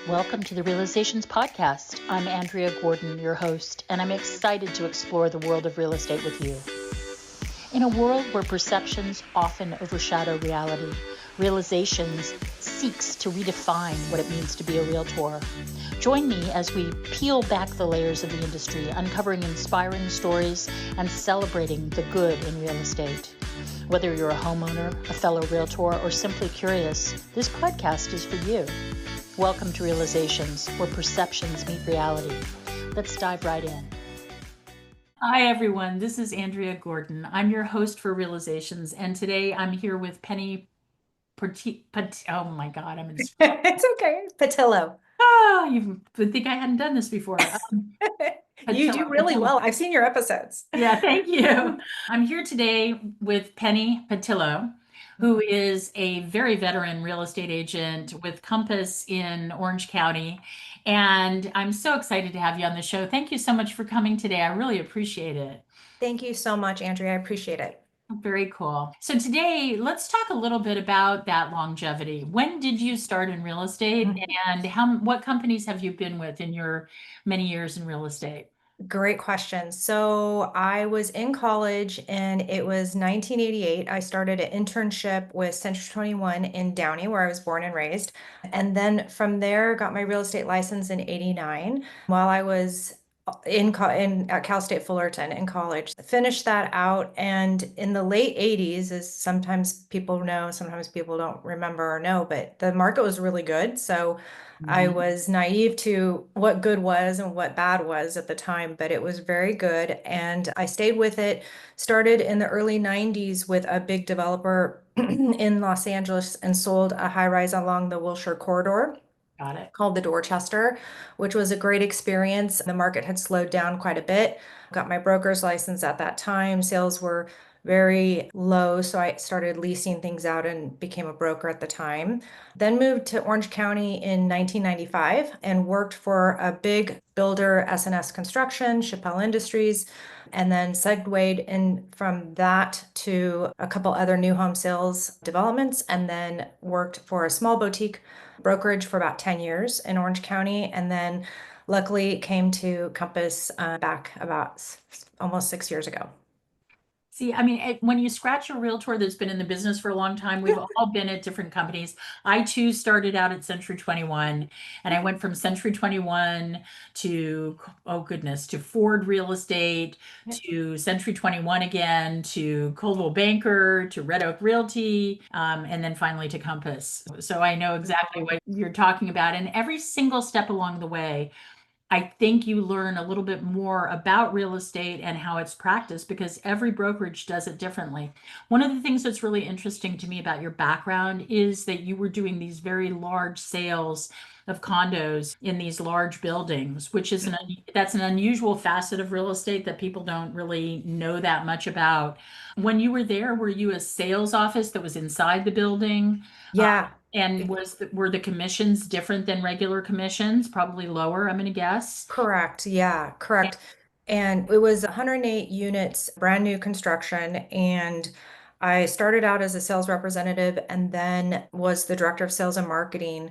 Welcome to the Realizations Podcast. I'm Andrea Gordon, your host, and I'm excited to explore the world of real estate with you. In a world where perceptions often overshadow reality, Realizations seeks to redefine what it means to be a realtor. Join me as we peel back the layers of the industry, uncovering inspiring stories and celebrating the good in real estate. Whether you're a homeowner, a fellow realtor, or simply curious, this podcast is for you. Welcome to Realizations, where perceptions meet reality. Let's dive right in. Hi, everyone. This is Andrea Gordon. I'm your host for Realizations, and today I'm here with Penny oh my God, I'm in. It's okay. Pattillo. Oh, you would think I hadn't done this before. You do really well. I've seen your episodes. Yeah, thank you. I'm here today with Penny Pattillo, who is a very veteran real estate agent with Compass in Orange County. And I'm so excited to have you on the show. Thank you so much for coming today. I really appreciate it. Thank you so much, Andrea. I appreciate it. Very cool. So today, let's talk a little bit about that longevity. When did you start in real estate, and what companies have you been with in your many years in real estate? Great question. So I was in college and it was 1988. I started an internship with Century 21 in Downey, where I was born and raised. And then from there, got my real estate license in 89 while I was at Cal State Fullerton in college. Finished that out, and in the late 80s, as sometimes people know, sometimes people don't remember or know, but the market was really good. So I was naive to what good was and what bad was at the time, but it was very good. And I stayed with it, started in the early 90s with a big developer in Los Angeles and sold a high rise along the Wilshire Corridor. Got it. Called the Dorchester, which was a great experience. The market had slowed down quite a bit. Got my broker's license at that time. Sales were very low, so I started leasing things out and became a broker at the time. Then moved to Orange County in 1995 and worked for a big builder, S&S Construction, Chappelle Industries, and then segued in from that to a couple other new home sales developments, and then worked for a small boutique brokerage for about 10 years in Orange County, and then luckily came to Compass back about almost 6 years ago. See, I mean, when you scratch a realtor that's been in the business for a long time, we've all been at different companies. I too started out at Century 21, and I went from Century 21 to, oh goodness, to Ford Real Estate, to Century 21 again, to Coldwell Banker, to Red Oak Realty, and then finally to Compass. So I know exactly what you're talking about. And every single step along the way, I think you learn a little bit more about real estate and how it's practiced, because every brokerage does it differently. One of the things that's really interesting to me about your background is that you were doing these very large sales of condos in these large buildings, which is that's an unusual facet of real estate that people don't really know that much about. When you were there, were you a sales office that was inside the building? Yeah. And were the commissions different than regular commissions? Probably lower, I'm going to guess. Correct. Yeah, correct. And it was 108 units, brand new construction. And I started out as a sales representative and then was the director of sales and marketing.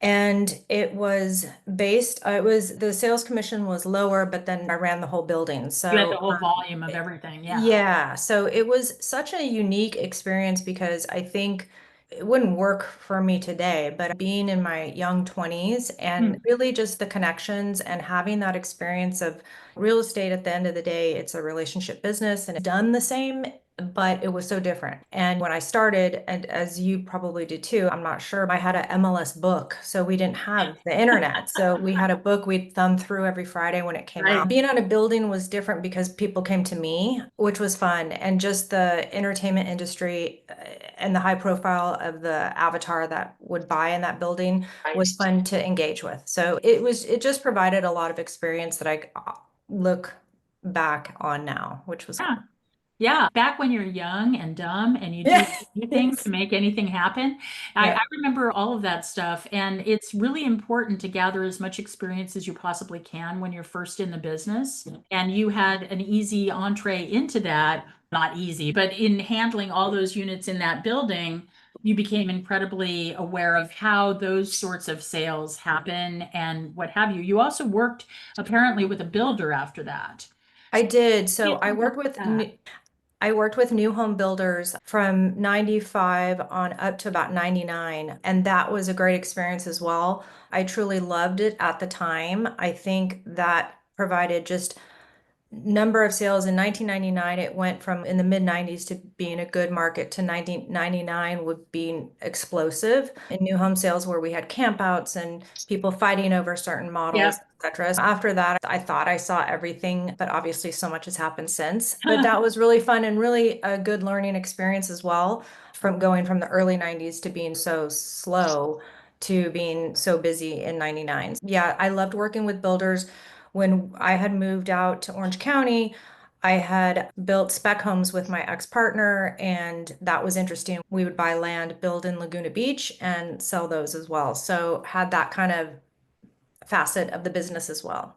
And it was the sales commission was lower, but then I ran the whole building. So you had the whole volume of everything. Yeah. Yeah. So it was such a unique experience because I think it wouldn't work for me today, but being in my young 20s and really just the connections and having that experience of real estate, at the end of the day, it's a relationship business and it's done the same, but it was so different. And when I started, and as you probably did too, I'm not sure, I had a MLS book. So we didn't have the internet. So we had a book we'd thumb through every Friday when it came out. Being on a building was different because people came to me, which was fun. And just the entertainment industry and the high profile of the avatar that would buy in that building was fun to engage with. So it just provided a lot of experience that I look back on now, which was fun. Yeah, back when you're young and dumb and you do anything to make anything happen. I remember all of that stuff. And it's really important to gather as much experience as you possibly can when you're first in the business. And you had an easy entree into that not easy, but in handling all those units in that building, you became incredibly aware of how those sorts of sales happen and what have you. You also worked apparently with a builder after that. I did. So Yeah, about that. I worked with new home builders from 95 on up to about 99, and that was a great experience as well. I truly loved it at the time. I think that provided just number of sales in 1999. It went from in the mid 90s to being a good market to 1999 would be explosive in new home sales where we had campouts and people fighting over certain models, Yep. etc. After that, I thought I saw everything, but obviously so much has happened since. But that was really fun and really a good learning experience as well, from going from the early 90s to being so slow to being so busy in 99. Yeah, I loved working with builders. When I had moved out to Orange County, I had built spec homes with my ex-partner, and that was interesting. We would buy land, build in Laguna Beach, and sell those as well. So had that kind of facet of the business as well.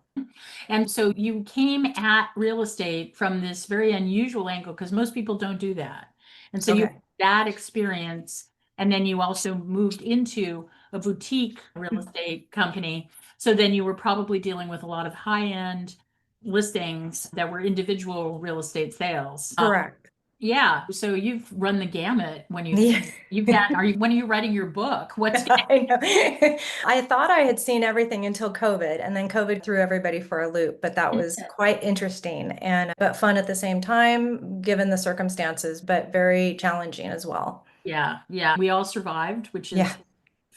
And so you came at real estate from this very unusual angle because most people don't do that. And so you had Okay. that experience, and then you also moved into a boutique real estate company. So then you were probably dealing with a lot of high-end listings that were individual real estate sales. Correct. Yeah, so you've run the gamut when Yeah. you've had, are you, when are you writing your book? What's I know. I thought I had seen everything until COVID, and then COVID threw everybody for a loop, but that was quite interesting and but fun at the same time, given the circumstances, but very challenging as well. Yeah, yeah. We all survived, which Yeah, is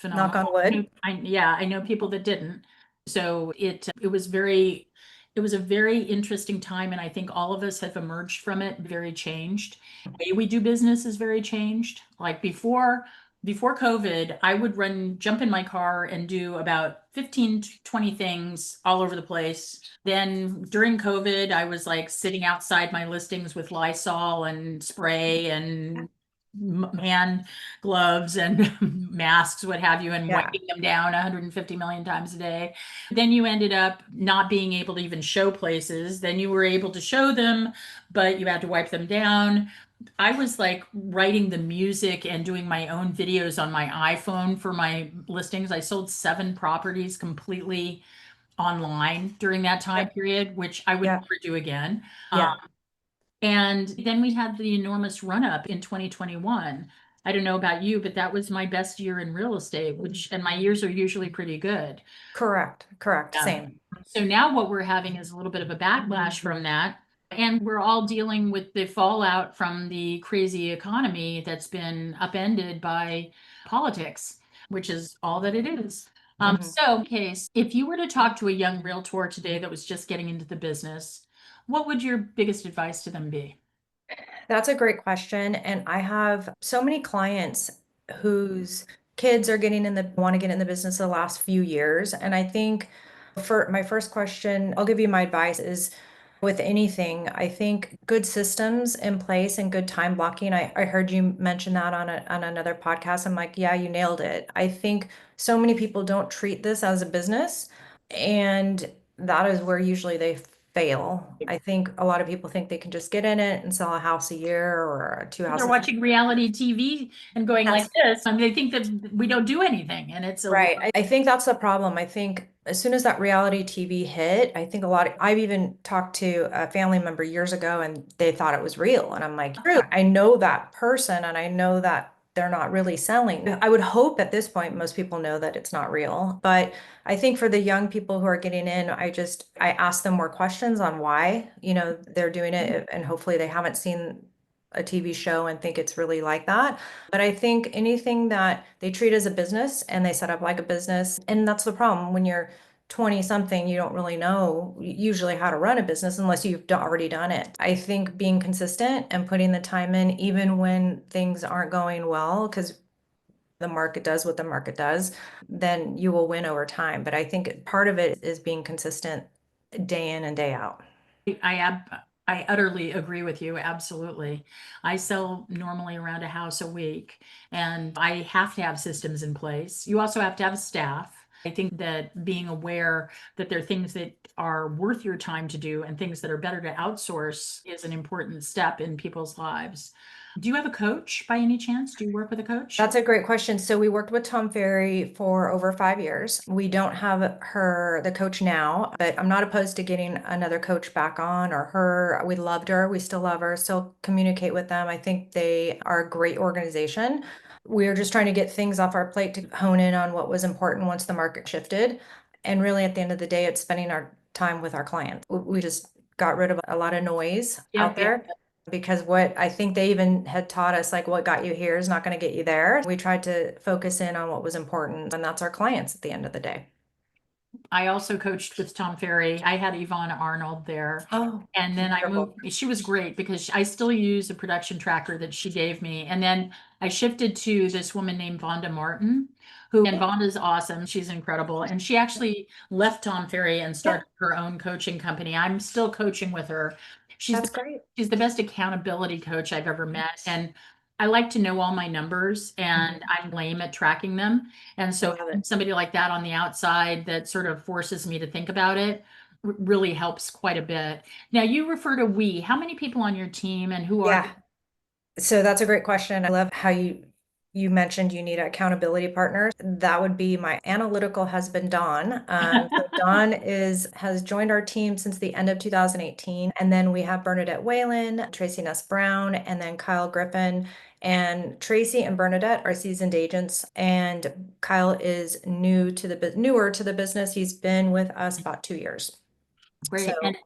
knock on phenomenal. wood. Yeah, I know people that didn't. So it was a very interesting time, and I think all of us have emerged from it very changed. The way we do business is very changed. Like before COVID, I would jump in my car and do about 15 to 20 things all over the place. Then during COVID, I was like sitting outside my listings with Lysol and spray and hand gloves and masks, what have you, and Yeah. wiping them down 150 million times a day. Then you ended up not being able to even show places. Then you were able to show them, but you had to wipe them down. I was like writing the music and doing my own videos on my iPhone for my listings. I sold 7 properties completely online during that time Yep. period, which I would Yeah. never do again. Yeah. And then we had the enormous run up in 2021. I don't know about you, but that was my best year in real estate, which, and my years are usually pretty good. Correct. Correct. Yeah. Same. So now what we're having is a little bit of a backlash from that. And we're all dealing with the fallout from the crazy economy that's been upended by politics, which is all that it is. Mhm. So, case, if you were to talk to a young realtor today that was just getting into the business, what would your biggest advice to them be? That's a great question. And I have so many clients whose kids are getting in the want to get in the business the last few years. And I think for my first question, I'll give you my advice is with anything, I think good systems in place and good time blocking. I heard you mention that on another podcast. I'm like, yeah, you nailed it. I think so many people don't treat this as a business, and that is where usually they fail. I think a lot of people think they can just get in it and sell a house a year or two They're houses. watching reality TV and going like That's this. I mean, they think that we don't do anything, and it's a right. I think that's the problem. I think as soon as that reality TV hit, I think I've even talked to a family member years ago and they thought it was real. And I'm like, "True. I know that person and I know that they're not really selling." I would hope at this point most people know that it's not real. But I think for the young people who are getting in, I ask them more questions on why, they're doing it and hopefully they haven't seen a TV show and think it's really like that. But I think anything that they treat as a business and they set up like a business, and that's the problem when you're 20 something, you don't really know usually how to run a business unless you've already done it. I think being consistent and putting the time in, even when things aren't going well, because the market does what the market does, then you will win over time. But I think part of it is being consistent day in and day out. I ab I utterly agree with you. Absolutely. I sell normally around a house a week, and I have to have systems in place. You also have to have staff. I think that being aware that there are things that are worth your time to do and things that are better to outsource is an important step in people's lives. Do you have a coach by any chance? Do you work with a coach? That's a great question. So we worked with Tom Ferry for over 5 years. We don't have the coach now, but I'm not opposed to getting another coach back on or her. We loved her. We still love her. Still communicate with them. I think they are a great organization. We were just trying to get things off our plate to hone in on what was important once the market shifted. And really, at the end of the day, it's spending our time with our clients. We just got rid of a lot of noise out Yep, yep. there because what I think they even had taught us, like what got you here is not going to get you there. We tried to focus in on what was important, and that's our clients at the end of the day. I also coached with Tom Ferry. I had Yvonne Arnold there. Oh, And then I wonderful. moved, she was great because I still use a production tracker that she gave me. And then I shifted to this woman named Vonda Martin, and Vonda's awesome. She's incredible. And she actually left Tom Ferry and Yeah, started her own coaching company. I'm still coaching with her. She's the, that's great. she's the best accountability coach I've ever met. And I like to know all my numbers and Mhm. I'm lame at tracking them. And I so love having it. somebody like that on the outside that sort of forces me to think about it really helps quite a bit. Now you refer to we. How many people on your team and who are Yeah. So that's a great question. I love how you mentioned you need accountability partners. That would be my analytical husband, Don. So Don has joined our team since the end of 2018. And then we have Bernadette Whalen, Tracy Ness Brown, and then Kyle Griffin. And Tracy and Bernadette are seasoned agents, and Kyle is newer to the business. He's been with us about 2 years. So great? And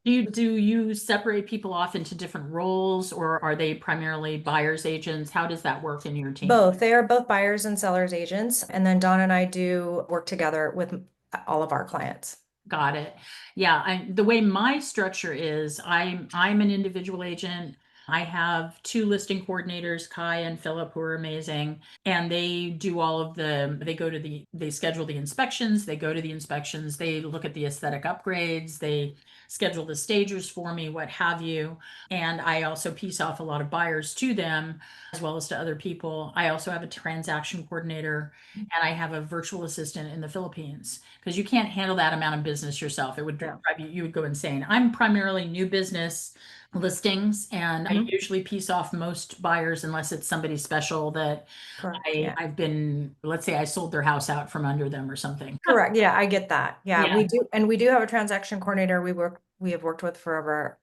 do you separate people off into different roles or are they primarily buyers agents? How does that work in your team? both. They are both buyers and sellers agents. And then Don and I do work together with all of our clients. Got it. Yeah, the way my structure is, I'm an individual agent. I have two listing coordinators, Kai and Philip, who are amazing, and they do all of they schedule the inspections, they go to the inspections, they look at the aesthetic upgrades, they schedule the stagers for me, what have you. And I also piece off a lot of buyers to them as well as to other people. I also have a transaction coordinator and I have a virtual assistant in the Philippines because you can't handle that amount of business yourself. It would Yeah. drive you would go insane. I'm primarily new business listings and I Mhm. usually piece off most buyers unless it's somebody special that Correct. Yeah. I've been, let's say I sold their house out from under them or something. Correct. Yeah, I get that. Yeah, we Yeah. do. And we do have a transaction coordinator we have worked with for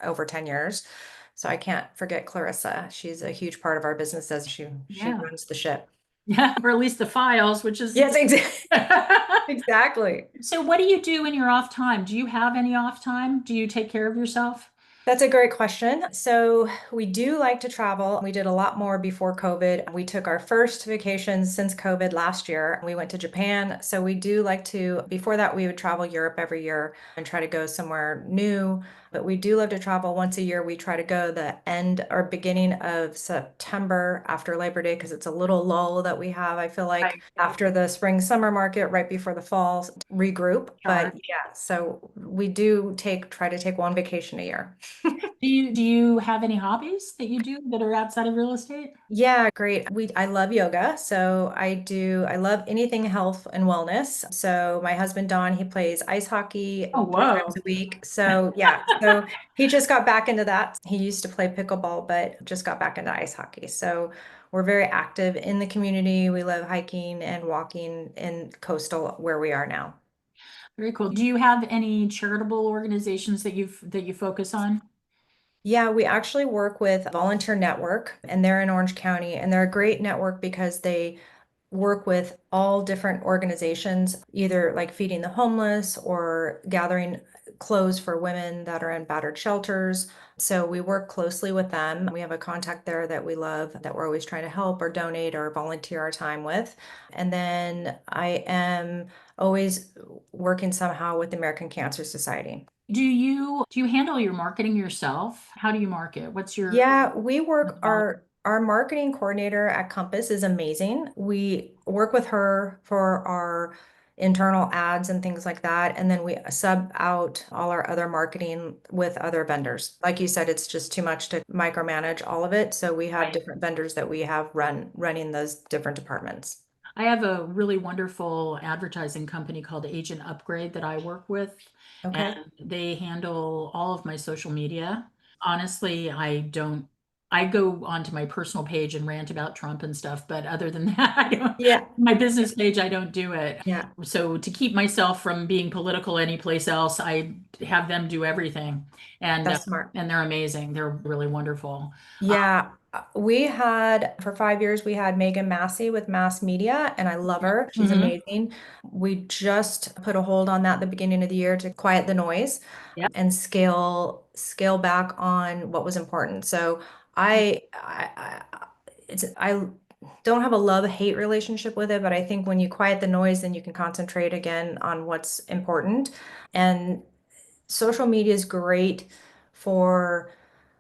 over 10 years. So I can't forget Clarissa. She's a huge part of our business as she Yeah. runs the ship. Yeah. Or at least the files, which is Yes, exactly. so what do you do in your off time? Do you have any off time? Do you take care of yourself? That's a great question. So we do like to travel. We did a lot more before COVID. We took our first vacations since COVID last year. We went to Japan. So we do like to, before that, we would travel Europe every year and try to go somewhere new. But we do love to travel once a year. We try to go the end or beginning of September after Labor Day because it's a little lull that we have. I feel like Right. after the spring summer market, right before the fall, regroup. Sure. But yeah, so we do try to take one vacation a year. Do you have any hobbies that you do that are outside of real estate? Yeah, great. I love yoga. So I love anything health and wellness. So my husband Don, he plays ice hockey Oh, 3 times whoa. a week. So yeah, so he just got back into that. He used to play pickleball, but just got back into ice hockey. So we're very active in the community. We love hiking and walking in coastal where we are now. Very cool. Do you have any charitable organizations that you focus on? Yeah, we actually work with Volunteer Network, and they're in Orange County, and they're a great network because they work with all different organizations, either like feeding the homeless or gathering clothes for women that are in battered shelters. So we work closely with them. We have a contact there that we love, that we're always trying to help or donate or volunteer our time with. And then I am always working somehow with the American Cancer Society. Do you handle your marketing yourself? How do you market? What's your Yeah, we work model? our marketing coordinator at Compass is amazing. We work with her for our internal ads and things like that, and then we sub out all our other marketing with other vendors. Like you said, it's just too much to micromanage all of it, so we have Right. different vendors that we have running those different departments. I have a really wonderful advertising company called Agent Upgrade that I work with, and Okay. they handle all of my social media. Honestly, I go onto my personal page and rant about Trump and stuff, but other than that, I don't, Yeah. my business page, I don't do it. Yeah. So to keep myself from being political anyplace else, I have them do everything. And, uh, That's smart. and they're amazing. They're really wonderful. Yeah, we had for 5 years, we had Megan Massey with Mass Media, and I love her. She's Mhm. amazing. We just put a hold on that at the beginning of the year to quiet the noise Yep. and scale back on what was important. So I don't have a love-hate relationship with it, but I think when you quiet the noise, then you can concentrate again on what's important. And social media is great for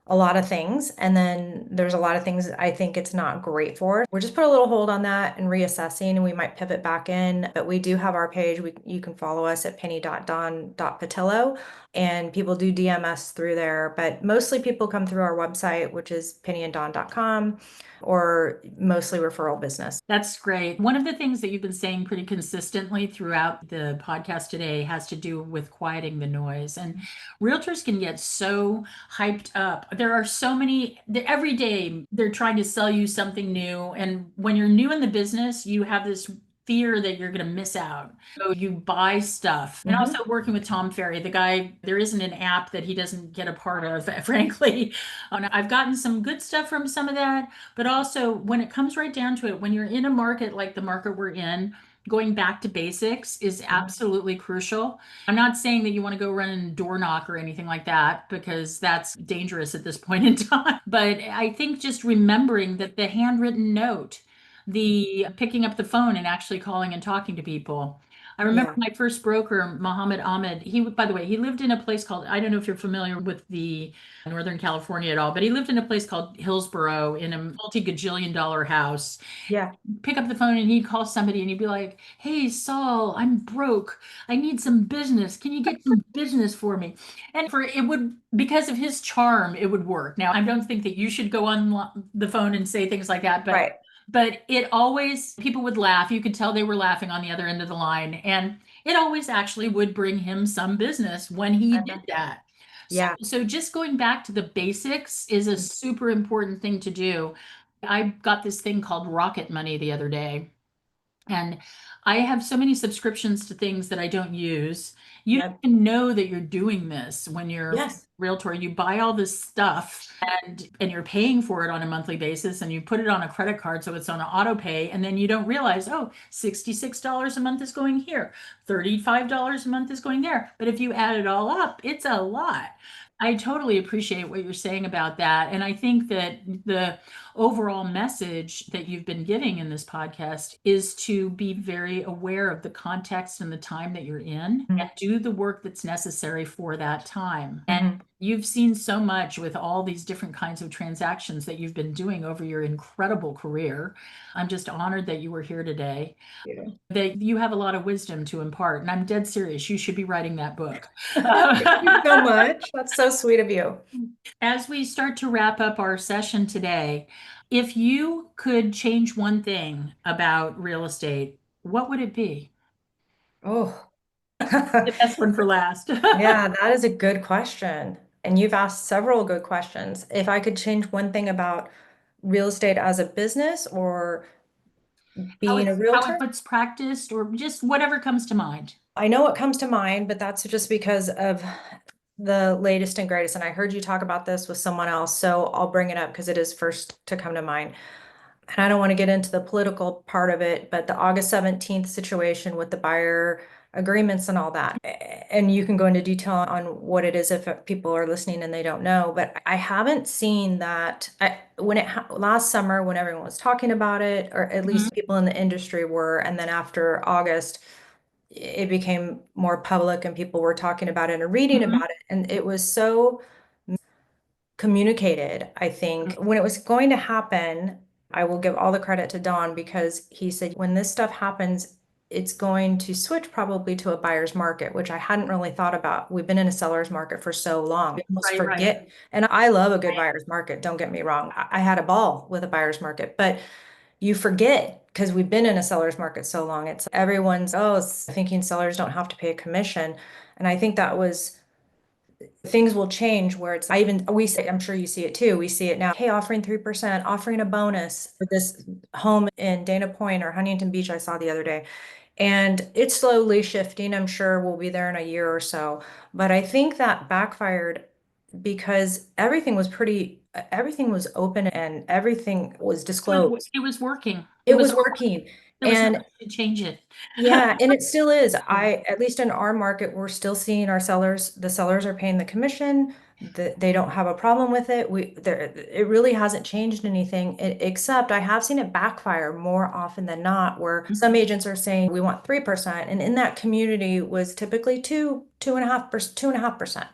a lot of things. And then there's a lot of things I think it's not great for. We're just put a little hold on that and reassessing, and we might pivot back in. But we do have our page. You can follow us at penny.don.patillo, and people do DM us through there. But mostly people come through our website, which is pennyanddawn.com, or mostly referral business. That's great. One of the things that you've been saying pretty consistently throughout the podcast today has to do with quieting the noise. And realtors can get so hyped up. There are so many, every day they're trying to sell you something new. And when you're new in the business, you have this fear that you're going to miss out. So you buy stuff. And also Hmm. working with Tom Ferry, the guy, there isn't an app that he doesn't get a part of, frankly. And I've gotten some good stuff from some of that. But also, when it comes right down to it, when you're in a market like the market we're in, going back to basics is absolutely crucial. I'm not saying that you want to go run and door knock or anything like that because that's dangerous at this point in time. But I think just remembering that the handwritten note, the picking up the phone and actually calling and talking to people. I remember Yeah. my first broker, Mohammed Ahmed. By the way, he lived in a place called, I don't know if you're familiar with the Northern California at all, but he lived in a place called Hillsborough in a multi-gajillion dollar house. Yeah. Pick up the phone and he'd call somebody and he'd be like, "Hey, Saul, I'm broke. I need some business. Can you get some business for me?" And for it would, because of his charm, it would work. Now, I don't think that you should go on the phone and say things like that, but Right. it always, people would laugh. You could tell they were laughing on the other end of the line. And it always actually would bring him some business when he I did know. that. So, Yeah. so just going back to the basics is a super important thing to do. I got this thing called Rocket Money the other day. And I have so many subscriptions to things that I don't use. You don't Yep. even know that you're doing this when you're a Yes. realtor. You buy all this stuff and you're paying for it on a monthly basis and you put it on a credit card so it's on an auto pay and then you don't realize, oh, $66 a month is going here, $35 a month is going there. But if you add it all up, it's a lot. I totally appreciate what you're saying about that. And I think that the overall message that you've been giving in this podcast is to be very aware of the context and the time that you're in and do the work that's necessary for that time. And Mm-hmm. you've seen so much with all these different kinds of transactions that you've been doing over your incredible career. I'm just honored that you were here today, that you have a lot of wisdom to impart. And I'm dead serious. You should be writing that book. Thank you so much. That's so sweet of you. As we start to wrap up our session today, if you could change one thing about real estate, what would it be? Oh, The best one for last. yeah, that is a good question. And you've asked several good questions. If I could change one thing about real estate as a business or being a How realtor, it's practiced, or just whatever comes to mind. I know what comes to mind, but that's just because of the latest and greatest. And I heard you talk about this with someone else, so I'll bring it up because it is first to come to mind. And I don't want to get into the political part of it, but the August 17th situation with the buyer agreements and all that. And you can go into detail on what it is if people are listening and they don't know. But I haven't seen that last summer when everyone was talking about it, or at Mhm, least people in the industry were. And then after August, it became more public and people were talking about it and reading mhm, about it. And it was so communicated, I think. When it was going to happen, I will give all the credit to Don because he said, when this stuff happens, it's going to switch probably to a buyer's market, which I hadn't really thought about. We've been in a seller's market for so long. I almost right. forget. And I love a good buyer's market, don't get me wrong. I had a ball with a buyer's market, but you forget because we've been in a seller's market so long. It's everyone's, thinking sellers don't have to pay a commission. And I think that was things will change where it's I even we say I'm sure you see it too. We see it now. Hey, offering 3%, offering a bonus for this home in Dana Point or Huntington Beach I saw the other day. And it's slowly shifting. I'm sure we'll be there in a year or so. But I think that backfired because everything was open and everything was So disclosed. it was working. It It was, was working. there was And nothing to change it. yeah, and it still is. At least in our market, we're still seeing the sellers are paying the commission. They don't have a problem with it. It really hasn't changed anything, except I have seen it backfire more often than not, where some agents are saying we want 3%, and in that community was typically 2.5%, 2.5%.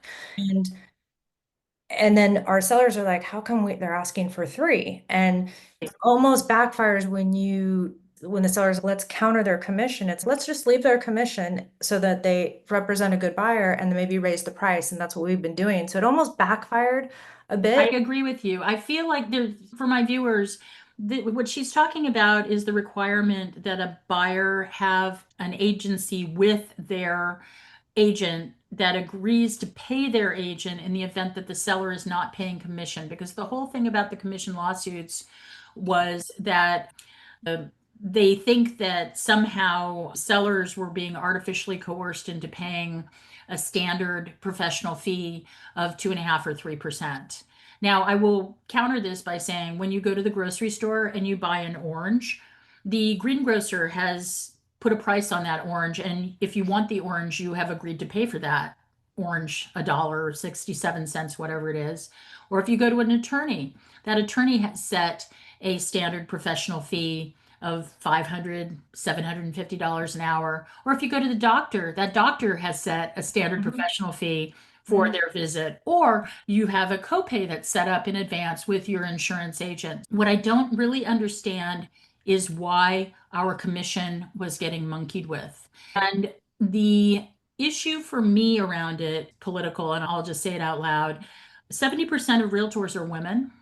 And then our sellers are like, how come they're asking for 3? And it almost backfires when the sellers let's counter their commission. It's let's just leave their commission so that they represent a good buyer and then maybe raise the price. And that's what we've been doing. So it almost backfired a I bit. agree with you. I feel like there, for my viewers, what she's talking about is the requirement that a buyer have an agency with their agent that agrees to pay their agent in the event that the seller is not paying commission. Because the whole thing about the commission lawsuits was that uh, they think that somehow sellers were being artificially coerced into paying a standard professional fee of 2.5 or 3%. Now, I will counter this by saying when you go to the grocery store and you buy an orange, the greengrocer has put a price on that orange. And if you want the orange, you have agreed to pay for that orange, a dollar or 67 cents, whatever it is. Or if you go to an attorney, that attorney has set a standard professional fee of $500, $750 an hour. Or if you go to the doctor, that doctor has set a standard Mhm. professional fee for Mhm. their visit, or you have a copay that's set up in advance with your insurance agent. What I don't really understand is why our commission was getting monkeyed with. And the issue for me around it, political, and I'll just say it out loud, 70% of realtors are women.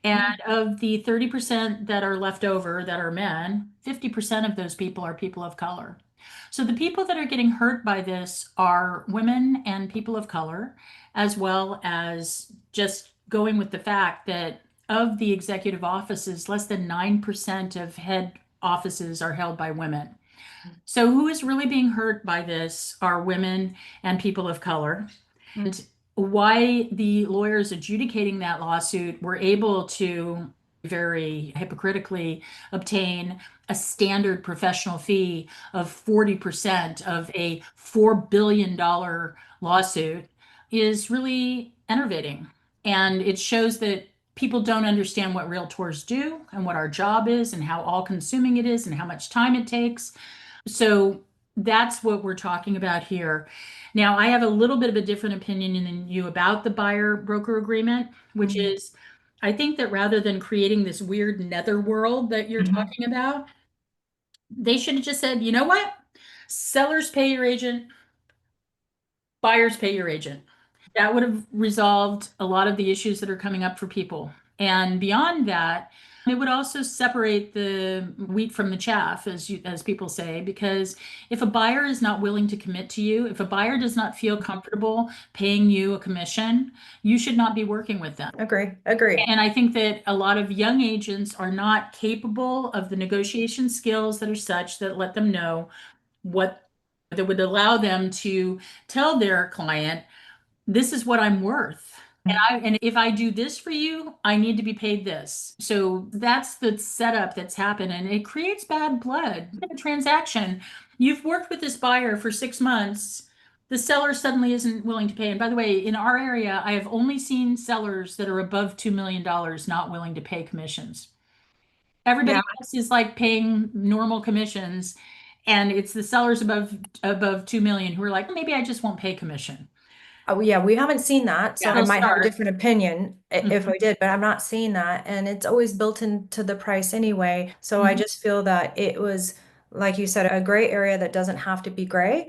And of the 30% that are left over that are men, 50% of those people are people of color. So the people that are getting hurt by this are women and people of color, as well as just going with the fact that of the executive offices, less than 9% of head offices are held by women. So who is really being hurt by this are women and people of color. And why the lawyers adjudicating that lawsuit were able to very hypocritically obtain a standard professional fee of 40% of a $4 billion lawsuit is really enervating. And it shows that people don't understand what realtors do and what our job is and how all consuming it is and how much time it takes. So that's what we're talking about here. Now, I have a little bit of a different opinion than you about the buyer broker agreement, which Mhm. is I think that rather than creating this weird netherworld that you're Mhm. talking about, they should have just said, you know what? Sellers pay your agent, buyers pay your agent. That would have resolved a lot of the issues that are coming up for people. And beyond that, it would also separate the wheat from the chaff, as people say, because if a buyer is not willing to commit to you, if a buyer does not feel comfortable paying you a commission, you should not be working with them. Agree. And I think that a lot of young agents are not capable of the negotiation skills that are such that let them know what that would allow them to tell their client, this is what I'm worth. And if I do this for you, I need to be paid this. So that's the setup that's happened, and it creates bad blood. A transaction, you've worked with this buyer for 6 months. The seller suddenly isn't willing to pay. And by the way, in our area, I have only seen sellers that are above $2 million not willing to pay commissions. Yeah. Everybody else is like paying normal commissions, and it's the sellers above 2 million who are like, maybe I just won't pay commission. Oh, yeah, we haven't seen that, so Yeah, I they'll might have a start. different opinion if Mhm. we did, but I'm not seeing that. And it's always built into the price anyway. So I Mhm. just feel that it was, like you said, a gray area that doesn't have to be gray.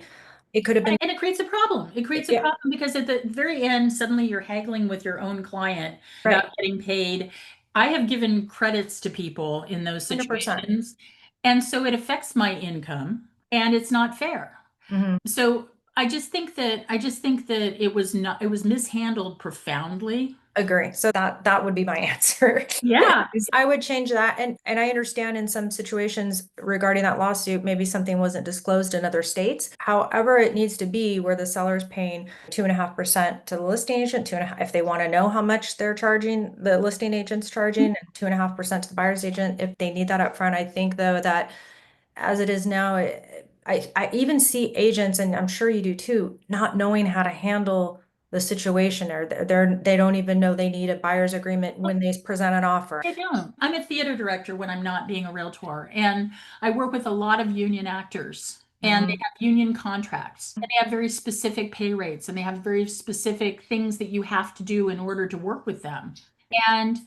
It could have been, And it creates a problem. It creates a yeah, problem because at the very end, suddenly you're haggling with your own client about right. getting paid. I have given credits to people in those 100%. situations. And so it affects my income and it's not fair. Hmm. So I just think that it was mishandled profoundly. Agree. So that would be my answer. Yeah. I would change that. And I understand in some situations regarding that lawsuit, maybe something wasn't disclosed in other states. However, it needs to be where the seller's paying 2.5% to the listing agent, 2.5, if they want to know how much they're charging, the listing agent's charging, 2.5% to the buyer's agent, if they need that upfront. I think though that as it is now, I even see agents, and I'm sure you do too, not knowing how to handle the situation, or they don't even know they need a buyer's agreement when they present an offer. I don't. I'm a theater director when I'm not being a realtor, and I work with a lot of union actors, and they Mhm. have union contracts, and they have very specific pay rates, and they have very specific things that you have to do in order to work with them. And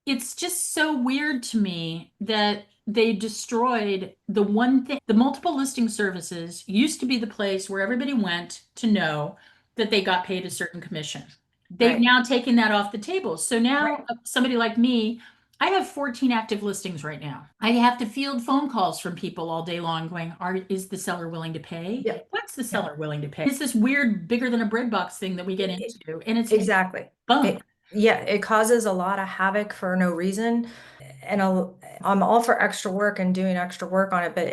it's just so weird to me that they destroyed the one thing. The multiple listing services used to be the place where everybody went to know that they got paid a certain commission. They've Right, now taken that off the table. So now right. somebody like me, I have 14 active listings right now. I have to field phone calls from people all day long going, is the seller willing to pay? Yeah, What's the yeah. seller willing to pay? It's this weird bigger than a bread box thing that we get E- into, and it's Exactly. bunk. It, yeah, it causes a lot of havoc for no reason. And I'm all for extra work and doing extra work on it, but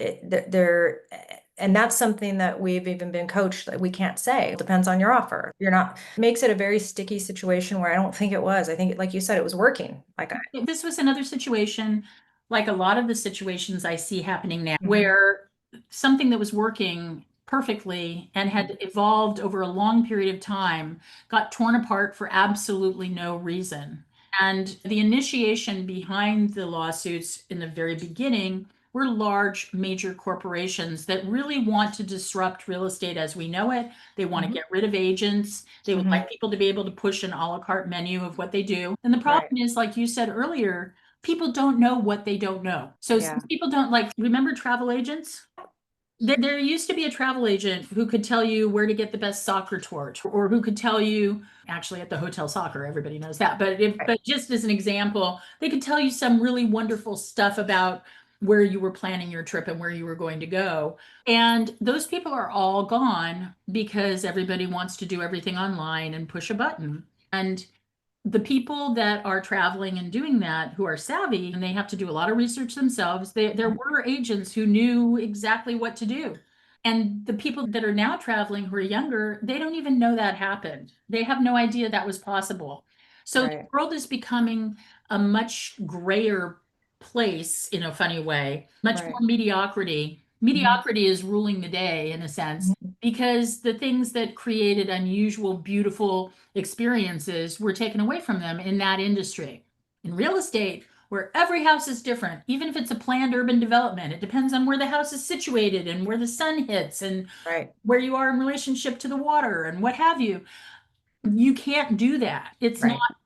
and that's something that we've even been coached that we can't say. It depends on your offer. You're not, makes it a very sticky situation where I don't think it was. I think, like you said, it was working. Like This was another situation, like a lot of the situations I see happening now, Mhm. where something that was working perfectly and had evolved over a long period of time got torn apart for absolutely no reason. And the initiation behind the lawsuits in the very beginning were large, major corporations that really want to disrupt real estate as we know it. They want to Mhm. get rid of agents. They would Mhm. like people to be able to push an a la carte menu of what they do. And the Right. problem is, like you said earlier, people don't know what they don't know. So Yeah. since people don't like, remember travel agents? There used to be a travel agent who could tell you where to get the best soccer tour, or who could tell you, actually at the hotel soccer, everybody knows that. Right. But just as an example, they could tell you some really wonderful stuff about where you were planning your trip and where you were going to go. And those people are all gone because everybody wants to do everything online and push a button. And the people that are traveling and doing that who are savvy and they have to do a lot of research themselves, there were agents who knew exactly what to do. And the people that are now traveling who are younger, they don't even know that happened. They have no idea that was possible. So the Right. world is becoming a much grayer place in a funny way, much more Right. mediocrity. Mhm. Mediocrity is ruling the day in a sense Mhm. because the things that created unusual, beautiful experiences were taken away from them in that industry. In real estate, where every house is different, even if it's a planned urban development, it depends on where the house is situated and where the sun hits and Right. where you are in relationship to the water and what have you. You can't do that. It's not Right.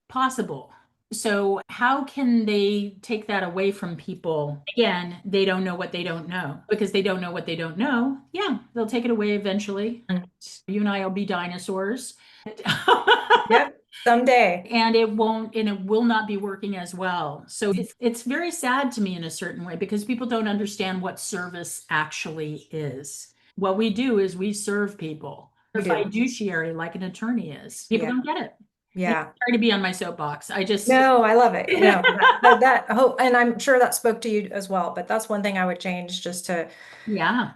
possible. So, how can they take that away from people? Again, they don't know what they don't know. Because they don't know what they don't know, yeah, they'll take it away eventually. Mm. You and I will be dinosaurs. Yep. Someday. And it will not be working as well. So it's very sad to me in a certain way because people don't understand what service actually is. What we do is we serve people. We A do. fiduciary like an attorney is. People Yeah. don't get it. And Yeah. sorry to be on my soapbox. I just No, I love it. No, that hope, and I'm sure that spoke to you as well, but that's one thing I would change just to, yeah.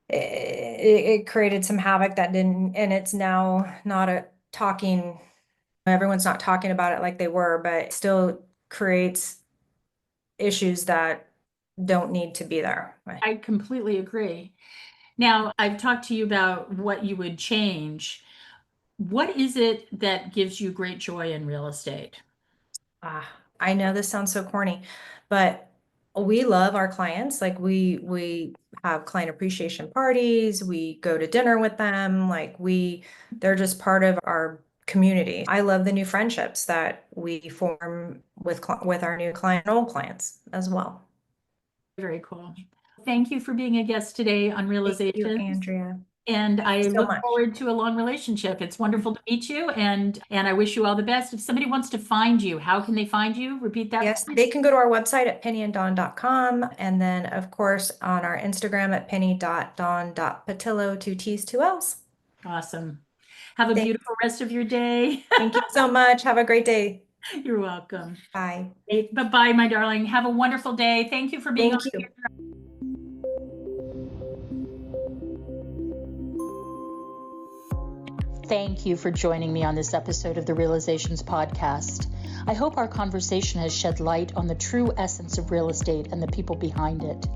it created some havoc that didn't, and it's now not a talking, everyone's not talking about it like they were, but it still creates issues that don't need to be there. I completely agree. Now, I've talked to you about what you would change. What is it that gives you great joy in real estate? Ah, I know this sounds so corny, but we love our clients. Like we have client appreciation parties, we go to dinner with them, they're just part of our community. I love the new friendships that we form with our new client and old clients as well. Very cool. Thank you for being a guest today on Thank you, Realizations. Andrea. And I So look much. forward to a long relationship. It's wonderful to meet you, and I wish you all the best. If somebody wants to find you, how can they find you? Repeat that, Yes, please. they can go to our website at pennyanddawn.com, and then of course on our Instagram at penny.dawn.patillo, two T's, two L's. Awesome. Have a Thank, beautiful rest of your day. thank you so much. Have a great day. You're welcome. Bye. Bye-bye, my darling. Have a wonderful day. Thank you for being on Thank you. here. Thank you for joining me on this episode of the Realizations Podcast. I hope our conversation has shed light on the true essence of real estate and the people behind it.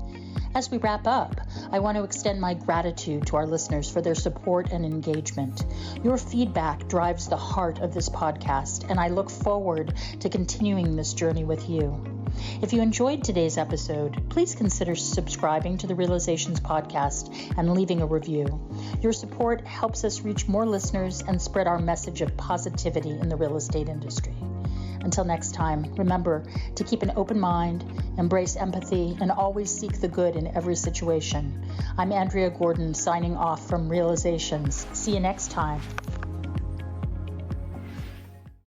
As we wrap up, I want to extend my gratitude to our listeners for their support and engagement. Your feedback drives the heart of this podcast, and I look forward to continuing this journey with you. If you enjoyed today's episode, please consider subscribing to the Realizations Podcast and leaving a review. Your support helps us reach more listeners and spread our message of positivity in the real estate industry. Until next time, remember to keep an open mind, embrace empathy, and always seek the good in every situation. I'm Andrea Gordon, signing off from Realizations. See you next time.